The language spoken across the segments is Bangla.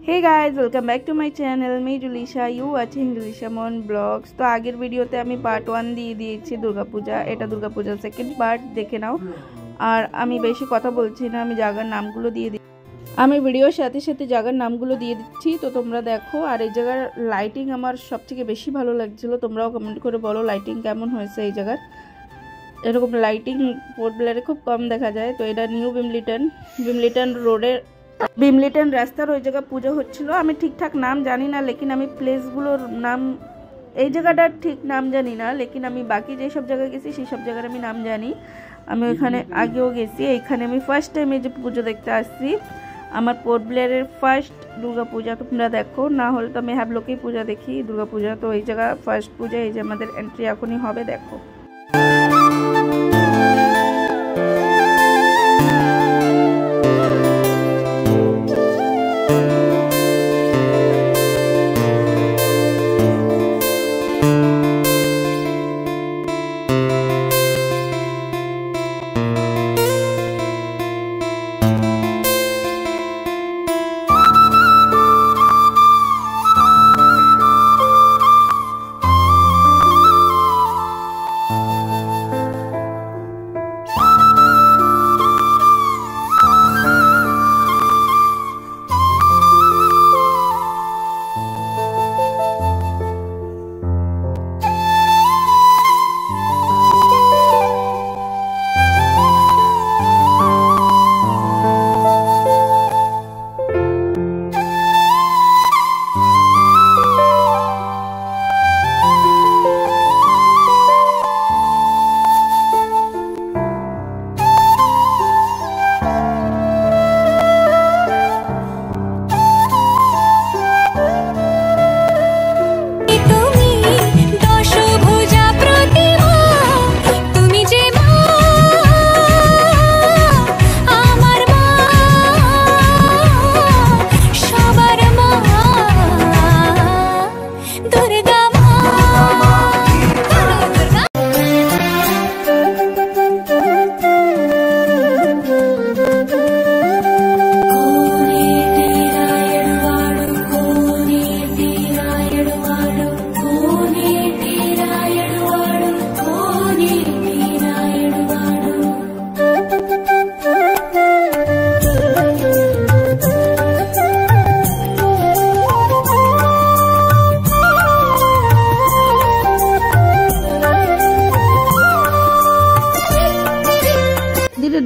Hey guys welcome back to my channel me Julisha you watching Julisha मन ब्लॉग्स। तो आगे भिडियोते आमी पार्ट 1 दिए दिएछि दुर्गा पूजा। एटा दुर्गा पूजार सेकेंड पार्ट देखे नाओ। और आमी बेशी कथा बोलछि ना, आमी जायगार नामगुलो दिए दी आमी भिडियोर साथे साथे जायगार नामगुलो दिए दिচ্ছি। तो तोमरा देखो। और এই জায়গার লাইটিং আমার সবথেকে বেশি ভালো লাগছিল। তোমরাও কমেন্ট করে বলো লাইটিং কেমন হয়েছে এই জায়গার। এরকম লাইটিং পোর্ট ব্লেয়ারে খুব কম দেখা যায়। তো এটা নিউ বিমলিটন রোডের বিমলিটন রাস্তার ওই জায়গা পুজো হচ্ছিল। আমি ঠিকঠাক নাম জানি না, লেকিন আমি প্লেসগুলোর নাম এই জায়গাটার ঠিক নাম জানি না, লেকিন আমি বাকি যে সব জায়গায় গেছি সেই সব জায়গার আমি নাম জানি। আমি ওখানে আগেও গেছি। এইখানে আমি ফার্স্ট টাইম এই যে পুজো দেখতে আসছি। আমার পোর্ট ব্লেয়ারের ফার্স্ট দুর্গা পূজা। তোমরা দেখো, না হলে তো আমি হ্যাবলোকেই পূজা দেখি দুর্গা পূজা। তো এই জায়গা ফার্স্ট পূজা, এই যে আমাদের এন্ট্রি এখনই হবে। দেখো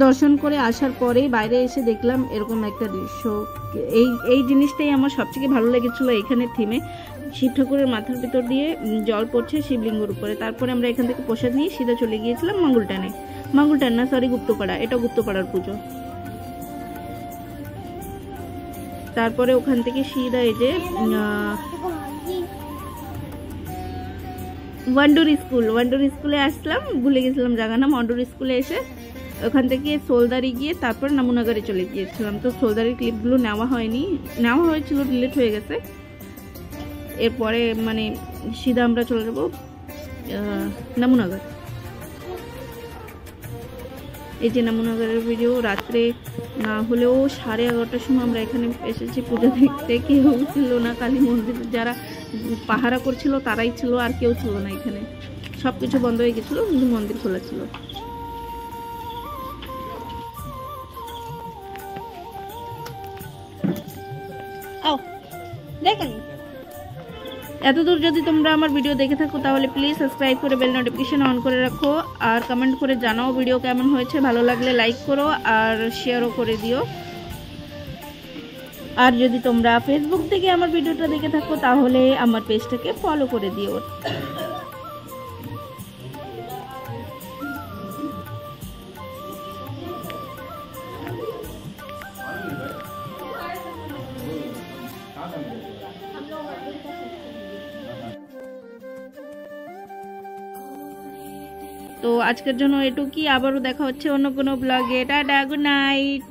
दर्शन करे आसार परेई बाइरे एसे देखलाम एरकम एक दृश्य। जिनिसटाई आमार सबथेके भालो लेगेछिलो। एखाने थीमे शिव ठाकुरेर माथार भितर दिये जल पड़छे शिवलिंगेर उपरे। तारपरे आमरा एखान थेके प्रसाद निये सीधा चले गियेछिलाम मंगलटान ना सरि गुप्तपाड़ा। एटा गुप्तपाड़ार पुजो। तारपरे ओखान थेके सीधा एई जे वान्डुर स्कूले आसलाम। भूले गेছিলাম জায়গার নাম। वान्डुर स्कूले एसे ওখান থেকে সোলদারি গিয়ে তারপর নামুনাগারে চলে গিয়েছিলাম। তো সোলদারির ক্লিপগুলো নেওয়া হয়েছিল, ডিলিট হয়ে গেছে। এরপরে মানে সিধা আমরা চলে যাব নামুনাগার। এই যে নামুনাগারের ভিডিও। রাত্রে না হলেও 11:30টার সময় আমরা এখানে এসেছি পূজা দেখতে। কেউ ছিল না, কালী মন্দির যারা পাহারা করছিল তারাই ছিল, আর কেউ ছিল না এখানে। সবকিছু বন্ধ হয়ে গেছিল, কিন্তু মন্দির খোলা ছিল। এত দূর যদি তোমরা আমার ভিডিও দেখে থাকো তাহলে প্লিজ সাবস্ক্রাইব করে বেল নোটিফিকেশন অন করে রাখো। আর কমেন্ট করে জানাও ভিডিও কেমন হয়েছে। ভালো লাগলে লাইক করো আর শেয়ারও করে দিও। আর যদি তোমরা ফেসবুক থেকে আমার ভিডিওটা দেখে থাকো তাহলে আমার পেজটাকে ফলো করে দিও। তো আজকের জন্য এটুকুই। আবারও দেখা হচ্ছে অন্য কোনো ব্লগে। Tata, good night.